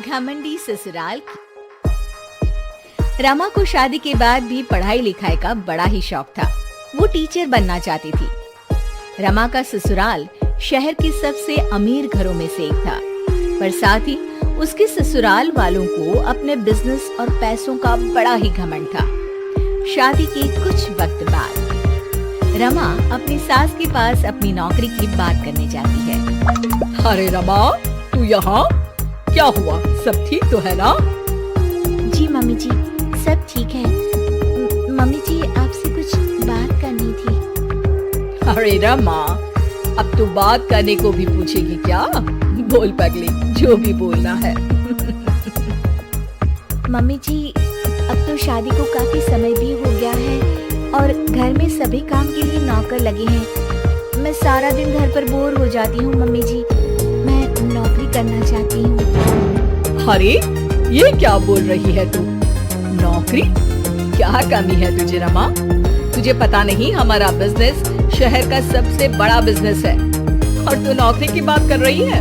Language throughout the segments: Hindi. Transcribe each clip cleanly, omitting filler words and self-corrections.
घमंडी ससुराल की। रमा को शादी के बाद भी पढ़ाई लिखाई का बड़ा ही शौक था। वो टीचर बनना चाहती थी। रमा का ससुराल शहर के सबसे अमीर घरों में से एक था, पर साथ ही उसके ससुराल वालों को अपने बिजनेस और पैसों का बड़ा ही घमंड था। शादी के कुछ वक्त बाद रमा अपनी सास के पास अपनी नौकरी की बात करने जाती है। अरे रमा, तू यहाँ? क्या हुआ? सब ठीक तो है ना? जी मम्मी जी, सब ठीक है। मम्मी जी, आपसे कुछ बात करनी थी। अरे रमा, अब तू बात करने को भी पूछेगी क्या? बोल पगली, जो भी बोलना है। मम्मी जी, अब तो शादी को काफी समय भी हो गया है और घर में सभी काम के लिए नौकर लगे हैं। मैं सारा दिन घर पर बोर हो जाती हूँ मम्मी जी। मैं नौकरी करना चाहती हूँ। अरे, ये क्या बोल रही है तू? नौकरी? क्या कमी है तुझे रमा? तुझे पता नहीं, हमारा बिजनेस शहर का सबसे बड़ा बिजनेस है और तू नौकरी की बात कर रही है?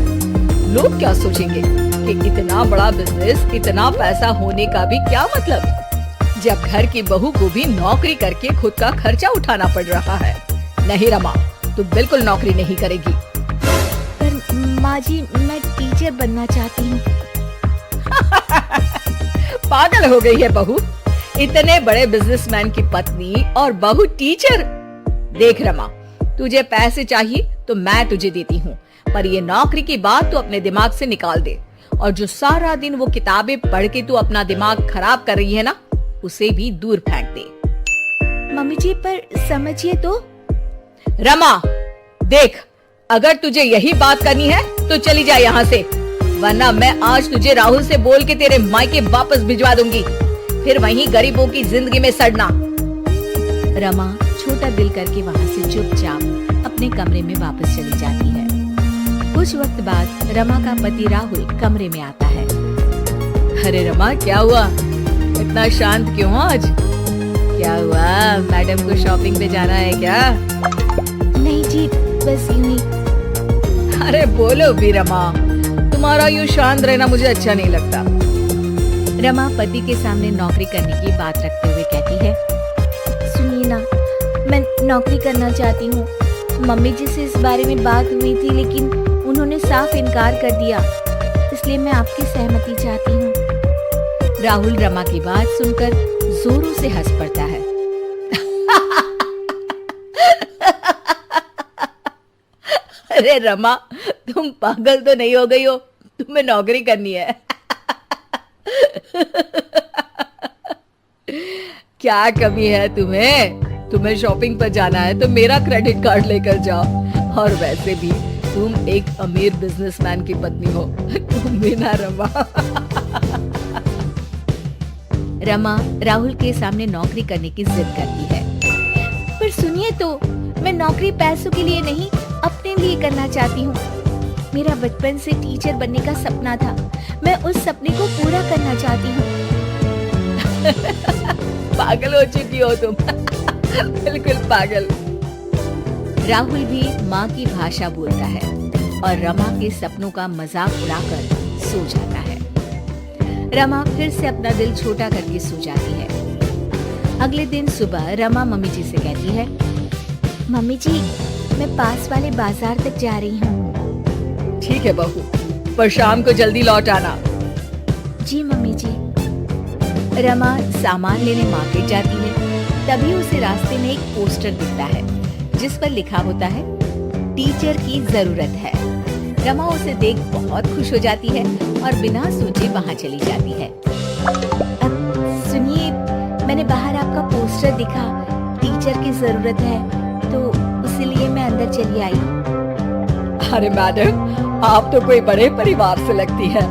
लोग क्या सोचेंगे कि इतना बड़ा बिजनेस, इतना पैसा होने का भी क्या मतलब, जब घर की बहू को भी नौकरी करके खुद का खर्चा उठाना पड़ रहा है। नहीं रमा, तू बिल्कुल नौकरी नहीं करेगी। पर माँ जी, मैं टीचर बनना चाहती हूँ। पागल हो गई है बहू? इतने बड़े बिजनेसमैन की पत्नी और बहू टीचर? देख रमा, तुझे पैसे चाहिए तो मैं तुझे देती हूँ, पर ये नौकरी की बात तू अपने दिमाग से निकाल दे। और जो सारा दिन वो किताबें पढ़ के तू अपना दिमाग खराब कर रही है ना, उसे भी दूर फेंक दे। मम्मी जी, पर समझिए तो। रमा देख, अगर तुझे यही बात करनी है तो चली जा यहाँ से, वरना मैं आज तुझे राहुल से बोल के तेरे मायके वापस भिजवा दूंगी, फिर वहीं गरीबों की जिंदगी में सड़ना। रमा छोटा दिल करके वहाँ से चुपचाप अपने कमरे में वापस चली जाती है। कुछ वक्त बाद रमा का पति राहुल कमरे में आता है। अरे रमा, क्या हुआ? इतना शांत क्यों आज? क्या हुआ? मैडम को शॉपिंग पे जाना है क्या? नहीं जी, बस यूं ही। अरे बोलो भी रमा, तुम्हारा यूं शांत रहना मुझे अच्छा नहीं लगता। रमा पति के सामने नौकरी करने की बात रखते हुए कहती है, सुनिए ना, मैं नौकरी करना चाहती हूँ। मम्मी जी से इस बारे में बात हुई थी, लेकिन उन्होंने साफ इनकार कर दिया, इसलिए मैं आपकी सहमति चाहती हूँ। राहुल रमा की बात सुनकर जोरों से हंस पड़ता है। अरे रमा, तुम पागल तो नहीं हो गई हो? तुम्हें नौकरी करनी है। क्या कमी है तुम्हें? तुम्हें शॉपिंग पर जाना है तो मेरा क्रेडिट कार्ड लेकर जाओ। और वैसे भी तुम एक अमीर बिजनेसमैन की पत्नी हो, तुम भी ना रमा। रमा राहुल के सामने नौकरी करने की जिद करती है। पर सुनिए तो, मैं नौकरी पैसों के लिए नहीं, अपने लिए करना चाहती हूँ। मेरा बचपन से टीचर बनने का सपना था, मैं उस सपने को पूरा करना चाहती हूँ। पागल हो चुकी हो तुम। बिल्कुल पागल। राहुल भी माँ की भाषा बोलता है और रमा के सपनों का मजाक उड़ाकर सो जाता है। रमा फिर से अपना दिल छोटा करके सो जाती है। अगले दिन सुबह रमा मम्मी जी से कहती है, मम्मी जी, मैं पास वाले बाजार तक जा रही हूँ। ठीक है बहू, पर शाम को जल्दी लौट आना। जी मम्मी जी। रमा सामान लेने मार्केट जाती है, तभी उसे रास्ते में एक पोस्टर दिखता है जिस पर लिखा होता है, टीचर की जरूरत है। रमा उसे देख बहुत खुश हो जाती है और बिना सोचे वहाँ चली जाती है। अब सुनिए, मैंने बाहर आपका पोस्टर दिखा, टीचर की जरूरत है, तो इसीलिए मैं अंदर चली आई। अरे मैडम, आप तो कोई बड़े परिवार से लगती है।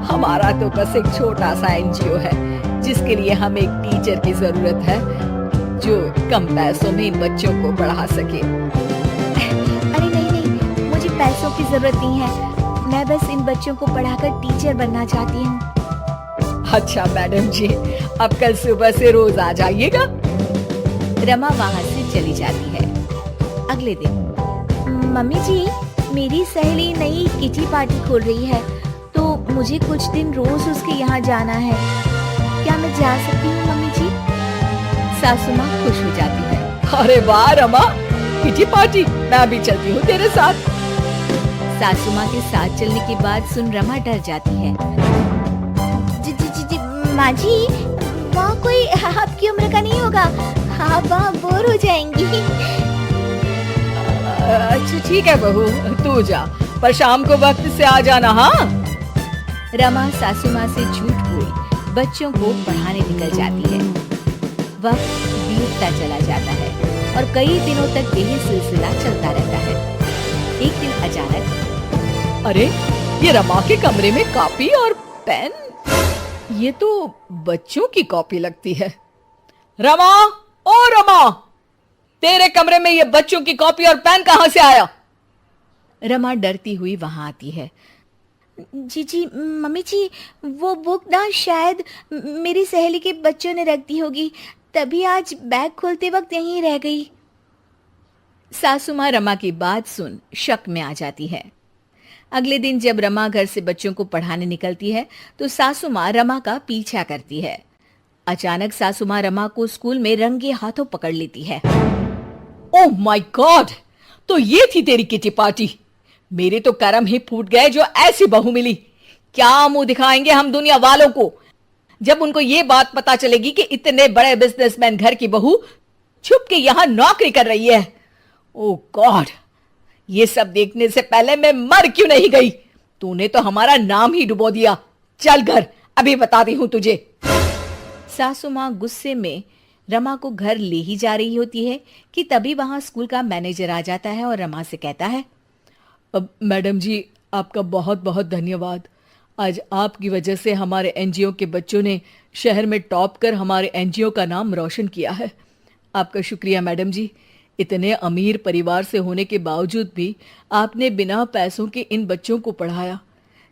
हमारा तो बस एक छोटा सा एनजीओ है, जिसके लिए हमें एक टीचर की जरूरत है जो कम पैसों में इन बच्चों को पढ़ा सके। अरे नहीं नहीं, मुझे पैसों की जरूरत नहीं है, मैं बस इन बच्चों को पढ़ाकर टीचर बनना चाहती हूँ। अच्छा मैडम जी, अब कल सुबह से रोज आ जाइएगा। रमा वहाँ से चली जाती है। अगले दिन, मम्मी जी, मेरी सहेली नई किटी पार्टी खोल रही है, तो मुझे कुछ दिन रोज उसके यहाँ जाना है। क्या मैं जा सकती हूँ मम्मी जी? सासू माँ खुश हो जाती है। अरे वाह रमा, किटी पार्टी, मैं भी चलती हूँ तेरे साथ। सासू माँ के साथ चलने की बात सुन रमा डर जाती है। जी जी जी जी माँ जी, वहाँ कोई आपकी उम्र का नहीं होगा, आप वहाँ बोर हो जाएंगी। अच्छा ठीक है बहू, तू जा, पर शाम को वक्त से आ जाना। हाँ। रमा सासू माँ से झूठ बोल बच्चों को पढ़ाने निकल जाती है। वक्त बीतता चला जाता है और कई दिनों तक यही सिलसिला चलता रहता है। एक दिन अचानक, अरे ये रमा के कमरे में कॉपी और पेन, ये तो बच्चों की कॉपी लगती है। रमा, ओ रमा, तेरे कमरे में ये बच्चों की कॉपी और पेन कहां से आया? रमा डरती हुई वहां आती है। जी जी मम्मी जी, वो बुक ना शायद मेरी सहेली के बच्चों ने रख दी होगी, तभी आज बैग खोलते वक्त यहीं रह गई। सासू माँ रमा की बात सुन शक में आ जाती है। अगले दिन जब रमा घर से बच्चों को पढ़ाने निकलती है तो सासू माँ रमा का पीछा करती है। अचानक सासू माँ रमा को स्कूल में रंगे हाथों पकड़ लेती है। ओह माय गॉड, तो ये थी तेरी किटी पार्टी। मेरे तो करम ही फूट गए जो ऐसी बहू मिली। क्या मुंह दिखाएंगे हम दुनिया वालों को जब उनको ये बात पता चलेगी कि इतने बड़े बिजनेसमैन घर की बहू छुप के यहां नौकरी कर रही है। ओह गॉड, ये सब देखने से पहले मैं मर क्यों नहीं गई? तूने तो हमारा नाम ही डुबो दिया। चल घर, अभी बताती हूं तुझे। सासू माँ गुस्से में रमा को घर ले ही जा रही होती है कि तभी वहां स्कूल का मैनेजर आ जाता है और रमा से कहता है, मैडम जी, आपका बहुत बहुत धन्यवाद। आज आपकी वजह से हमारे एनजीओ के बच्चों ने शहर में टॉप कर हमारे एनजीओ का नाम रोशन किया है। आपका शुक्रिया मैडम जी। इतने अमीर परिवार से होने के बावजूद भी आपने बिना पैसों के इन बच्चों को पढ़ाया।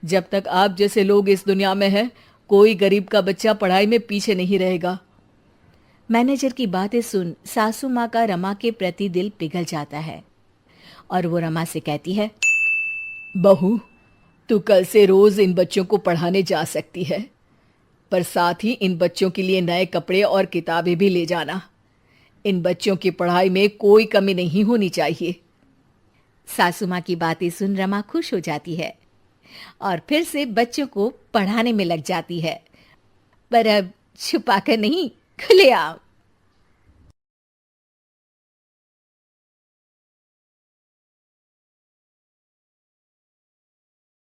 जब तक आप जैसे लोग इस दुनिया में हैं, कोई गरीब का बच्चा पढ़ाई में पीछे नहीं रहेगा। मैनेजर की बातें सुन सासू माँ का रमा के प्रति दिल पिघल जाता है और वो रमा से कहती है, बहू, तू कल से रोज इन बच्चों को पढ़ाने जा सकती है, पर साथ ही इन बच्चों के लिए नए कपड़े और किताबें भी ले जाना। इन बच्चों की पढ़ाई में कोई कमी नहीं होनी चाहिए। सासू माँ की बातें सुन रमा खुश हो जाती है और फिर से बच्चों को पढ़ाने में लग जाती है, पर अब छुपाकर नहीं, खुलेआम।